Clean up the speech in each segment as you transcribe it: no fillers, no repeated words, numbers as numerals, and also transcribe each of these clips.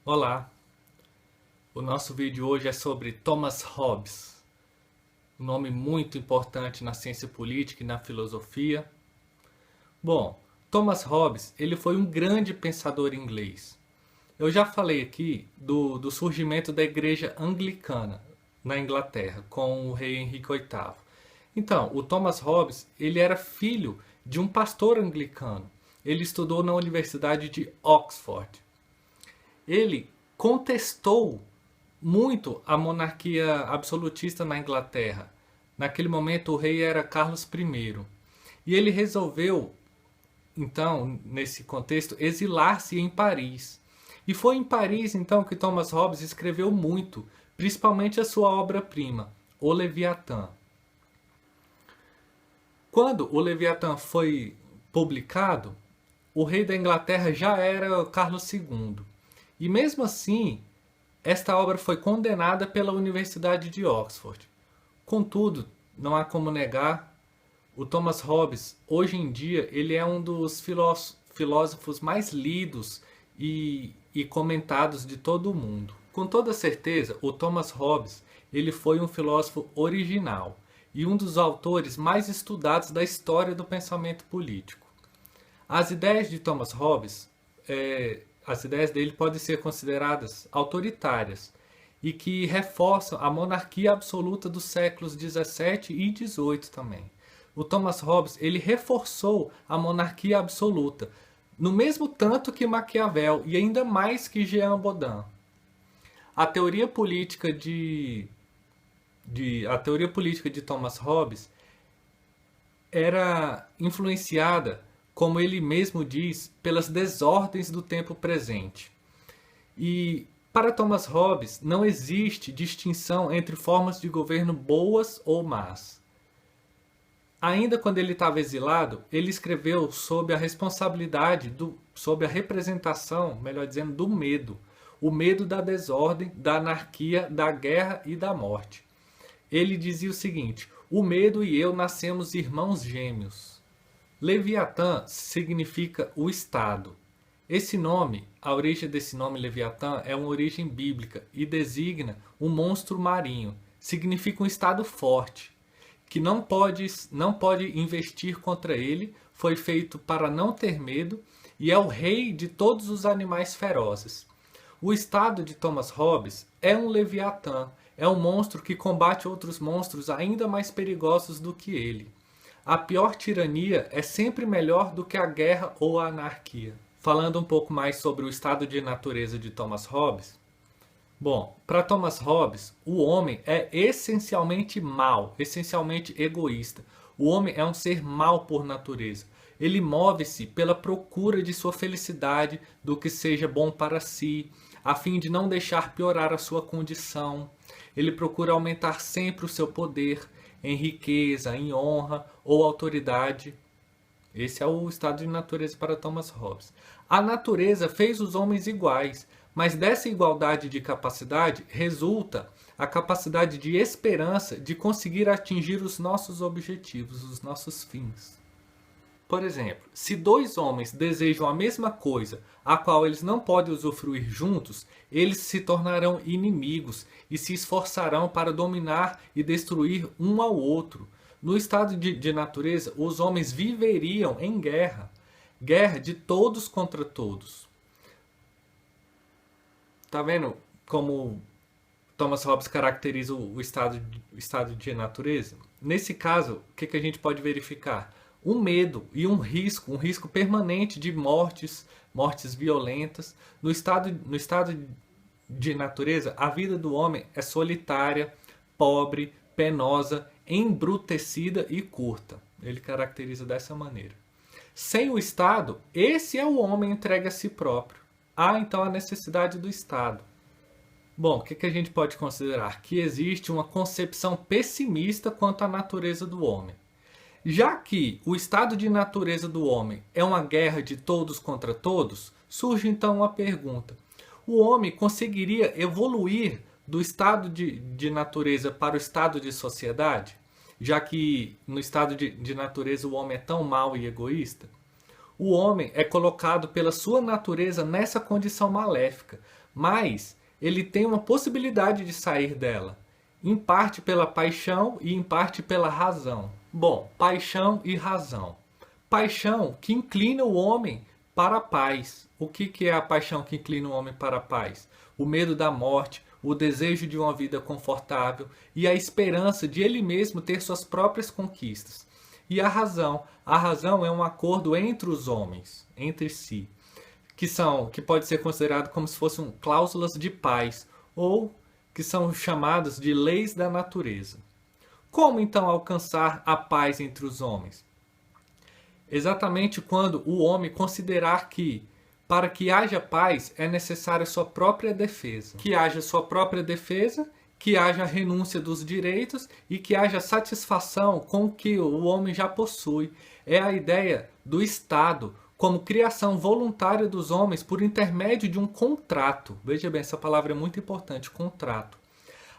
Olá, o nosso vídeo hoje é sobre Thomas Hobbes, um nome muito importante na ciência política e na filosofia. Bom, Thomas Hobbes ele foi um grande pensador inglês. Eu já falei aqui do surgimento da igreja anglicana na Inglaterra com o rei Henrique VIII. Então, o Thomas Hobbes ele era filho de um pastor anglicano. Ele estudou na Universidade de Oxford. Ele contestou muito a monarquia absolutista na Inglaterra. Naquele momento o rei era Carlos I. E ele resolveu, então, nesse contexto, exilar-se em Paris. E foi em Paris, então, que Thomas Hobbes escreveu muito, principalmente a sua obra-prima, O Leviatã. Quando o Leviatã foi publicado, o rei da Inglaterra já era Carlos II. E mesmo assim, esta obra foi condenada pela Universidade de Oxford. Contudo, não há como negar, o Thomas Hobbes, hoje em dia, ele é um dos filósofos mais lidos e comentados de todo o mundo. Com toda certeza, o Thomas Hobbes ele foi um filósofo original e um dos autores mais estudados da história do pensamento político. As ideias de Thomas Hobbes, as ideias dele podem ser consideradas autoritárias e que reforçam a monarquia absoluta dos séculos 17 e 18 também. O Thomas Hobbes ele reforçou a monarquia absoluta, no mesmo tanto que Maquiavel e ainda mais que Jean Bodin. A teoria política de Thomas Hobbes era influenciada, como ele mesmo diz, pelas desordens do tempo presente. E para Thomas Hobbes não existe distinção entre formas de governo boas ou más. Ainda quando ele estava exilado, ele escreveu sobre a responsabilidade, sobre a representação, melhor dizendo, do medo. O medo da desordem, da anarquia, da guerra e da morte. Ele dizia o seguinte: o medo e eu nascemos irmãos gêmeos. Leviatã significa o Estado. Esse nome, a origem desse nome Leviatã é uma origem bíblica e designa um monstro marinho. Significa um Estado forte, que não pode investir contra ele, foi feito para não ter medo e é o rei de todos os animais ferozes. O Estado de Thomas Hobbes é um Leviatã, é um monstro que combate outros monstros ainda mais perigosos do que ele. A pior tirania é sempre melhor do que a guerra ou a anarquia. Falando um pouco mais sobre o estado de natureza de Thomas Hobbes. Bom, para Thomas Hobbes, o homem é essencialmente mau, essencialmente egoísta. O homem é um ser mau por natureza. Ele move-se pela procura de sua felicidade, do que seja bom para si, a fim de não deixar piorar a sua condição. Ele procura aumentar sempre o seu poder, em riqueza, em honra ou autoridade. Esse é o estado de natureza para Thomas Hobbes. A natureza fez os homens iguais, mas dessa igualdade de capacidade resulta a capacidade de esperança de conseguir atingir os nossos objetivos, os nossos fins. Por exemplo, se dois homens desejam a mesma coisa, a qual eles não podem usufruir juntos, eles se tornarão inimigos e se esforçarão para dominar e destruir um ao outro. No estado de natureza, os homens viveriam em guerra. Guerra de todos contra todos. Tá vendo como Thomas Hobbes caracteriza o estado de natureza? Nesse caso, o que a gente pode verificar? Um medo e um risco permanente de mortes violentas. No estado de natureza, a vida do homem é solitária, pobre, penosa, embrutecida e curta. Ele caracteriza dessa maneira. Sem o Estado, esse é o homem entregue a si próprio. Há então a necessidade do Estado. Bom, o que a gente pode considerar? Que existe uma concepção pessimista quanto à natureza do homem. Já que o estado de natureza do homem é uma guerra de todos contra todos, surge então uma pergunta: o homem conseguiria evoluir do estado de natureza para o estado de sociedade? Já que no estado de natureza o homem é tão mau e egoísta? O homem é colocado pela sua natureza nessa condição maléfica, mas ele tem uma possibilidade de sair dela, em parte pela paixão e em parte pela razão. Bom, paixão e razão. Paixão que inclina o homem para a paz. O que é a paixão que inclina o homem para a paz? O medo da morte, o desejo de uma vida confortável e a esperança de ele mesmo ter suas próprias conquistas. E a razão é um acordo entre os homens, entre si, que pode ser considerado como se fossem cláusulas de paz, ou que são chamadas de leis da natureza. Como então alcançar a paz entre os homens? Exatamente quando o homem considerar que, para que haja paz, é necessária sua própria defesa. Que haja sua própria defesa, que haja renúncia dos direitos e que haja satisfação com o que o homem já possui. É a ideia do Estado como criação voluntária dos homens por intermédio de um contrato. Veja bem, essa palavra é muito importante, contrato.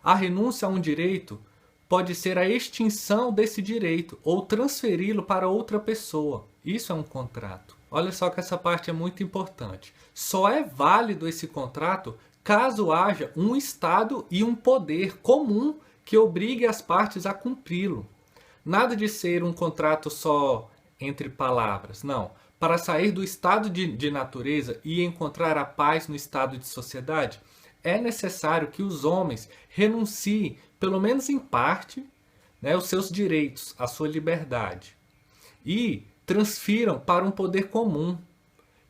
A renúncia a um direito pode ser a extinção desse direito ou transferi-lo para outra pessoa. Isso é um contrato. Olha só que essa parte é muito importante. Só é válido esse contrato caso haja um Estado e um poder comum que obrigue as partes a cumpri-lo. Nada de ser um contrato só entre palavras, não. Para sair do estado de natureza e encontrar a paz no estado de sociedade, é necessário que os homens renunciem, pelo menos em parte, os seus direitos, a sua liberdade. E transfiram para um poder comum,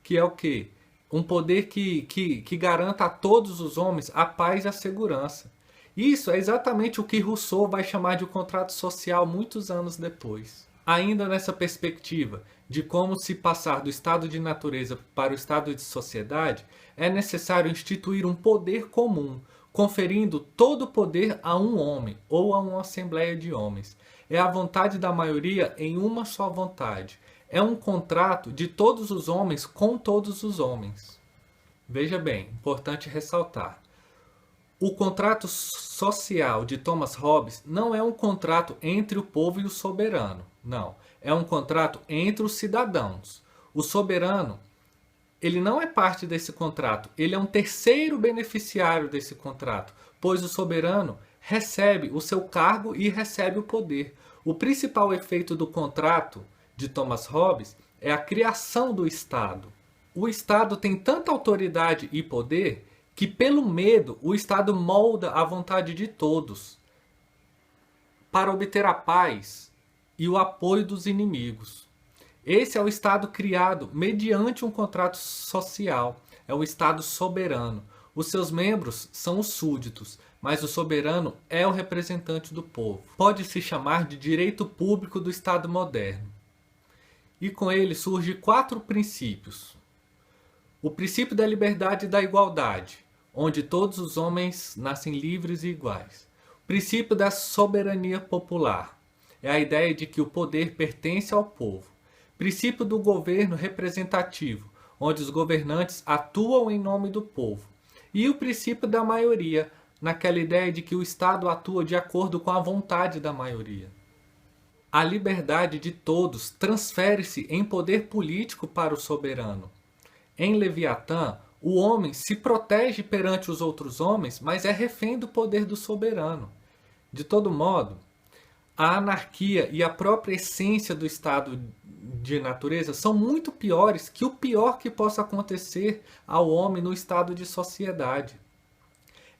que é o quê? Um poder que garanta a todos os homens a paz e a segurança. Isso é exatamente o que Rousseau vai chamar de um contrato social muitos anos depois. Ainda nessa perspectiva de como se passar do estado de natureza para o estado de sociedade, é necessário instituir um poder comum, conferindo todo o poder a um homem ou a uma assembleia de homens. É a vontade da maioria em uma só vontade. É um contrato de todos os homens com todos os homens. Veja bem, importante ressaltar. O contrato social de Thomas Hobbes não é um contrato entre o povo e o soberano. Não. É um contrato entre os cidadãos. O soberano, ele não é parte desse contrato. Ele é um terceiro beneficiário desse contrato, pois o soberano recebe o seu cargo e recebe o poder. O principal efeito do contrato de Thomas Hobbes é a criação do Estado. O Estado tem tanta autoridade e poder que, pelo medo, o Estado molda a vontade de todos para obter a paz e o apoio dos inimigos. Esse é o Estado criado mediante um contrato social. É o Estado soberano. Os seus membros são os súditos, mas o soberano é o representante do povo. Pode-se chamar de direito público do Estado moderno. E com ele surgem 4 princípios. O princípio da liberdade e da igualdade, onde todos os homens nascem livres e iguais. O princípio da soberania popular, é a ideia de que o poder pertence ao povo. Princípio do governo representativo, onde os governantes atuam em nome do povo. E o princípio da maioria, naquela ideia de que o Estado atua de acordo com a vontade da maioria. A liberdade de todos transfere-se em poder político para o soberano. Em Leviatã, o homem se protege perante os outros homens, mas é refém do poder do soberano. De todo modo, a anarquia e a própria essência do estado de natureza são muito piores que o pior que possa acontecer ao homem no estado de sociedade.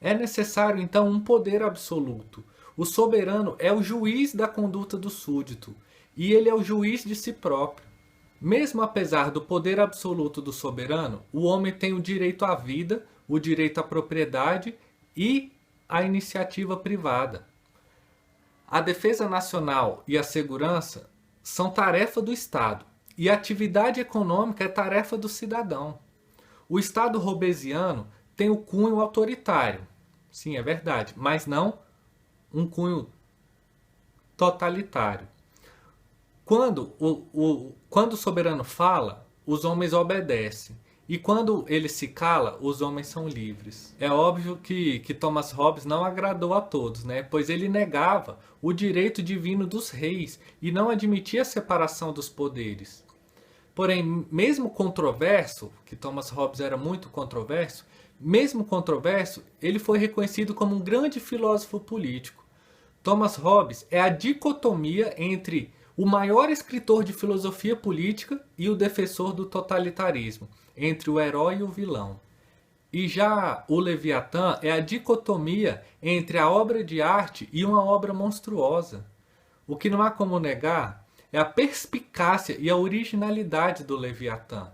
É necessário, então, um poder absoluto. O soberano é o juiz da conduta do súdito, e ele é o juiz de si próprio. Mesmo apesar do poder absoluto do soberano, o homem tem o direito à vida, o direito à propriedade e à iniciativa privada. A defesa nacional e a segurança são tarefa do Estado, e a atividade econômica é tarefa do cidadão. O Estado hobbesiano tem o cunho autoritário, sim, é verdade, mas não um cunho totalitário. Quando o soberano fala, os homens obedecem. E quando ele se cala, os homens são livres. É óbvio que Thomas Hobbes não agradou a todos, pois ele negava o direito divino dos reis e não admitia a separação dos poderes. Porém, mesmo controverso, que Thomas Hobbes era muito controverso, mesmo controverso, ele foi reconhecido como um grande filósofo político. Thomas Hobbes é a dicotomia entre o maior escritor de filosofia política e o defensor do totalitarismo, entre o herói e o vilão. E já o Leviatã é a dicotomia entre a obra de arte e uma obra monstruosa. O que não há como negar é a perspicácia e a originalidade do Leviatã.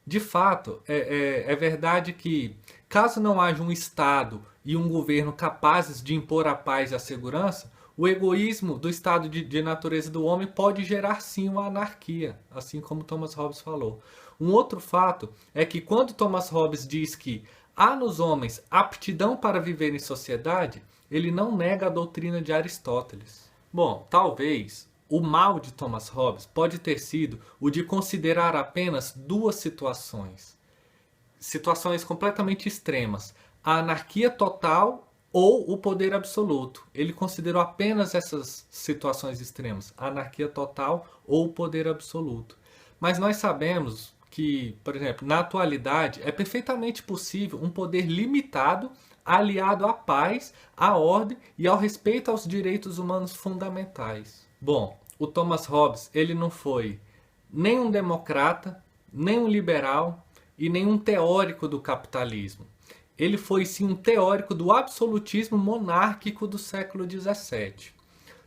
De fato, é verdade que, caso não haja um Estado e um governo capazes de impor a paz e a segurança, o egoísmo do estado de natureza do homem pode gerar sim uma anarquia, assim como Thomas Hobbes falou. Um outro fato é que quando Thomas Hobbes diz que há nos homens aptidão para viver em sociedade, ele não nega a doutrina de Aristóteles. Bom, talvez o mal de Thomas Hobbes pode ter sido o de considerar apenas duas situações completamente extremas: a anarquia total ou o poder absoluto. Ele considerou apenas essas situações extremas, a anarquia total ou o poder absoluto. Mas nós sabemos que, por exemplo, na atualidade é perfeitamente possível um poder limitado aliado à paz, à ordem e ao respeito aos direitos humanos fundamentais. Bom, o Thomas Hobbes, ele não foi nem um democrata, nem um liberal e nem um teórico do capitalismo. Ele foi sim um teórico do absolutismo monárquico do século XVII.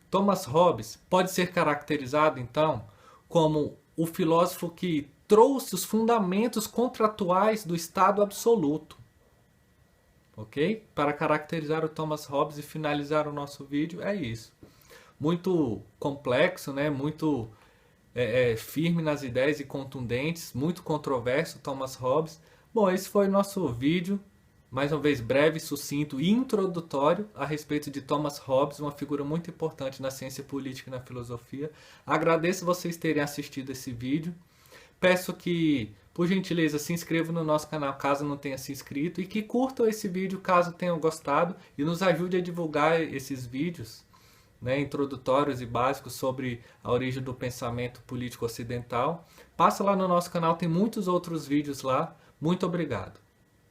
Thomas Hobbes pode ser caracterizado, então, como o filósofo que trouxe os fundamentos contratuais do Estado absoluto. Ok? Para caracterizar o Thomas Hobbes e finalizar o nosso vídeo, é isso. Muito complexo, né? Muito firme nas ideias e contundentes, muito controverso, Thomas Hobbes. Bom, esse foi o nosso vídeo, mais uma vez breve, sucinto e introdutório a respeito de Thomas Hobbes, uma figura muito importante na ciência política e na filosofia. Agradeço vocês terem assistido esse vídeo. Peço que, por gentileza, se inscrevam no nosso canal caso não tenha se inscrito e que curtam esse vídeo caso tenham gostado e nos ajude a divulgar esses vídeos, né, introdutórios e básicos sobre a origem do pensamento político ocidental. Passa lá no nosso canal, tem muitos outros vídeos lá. Muito obrigado.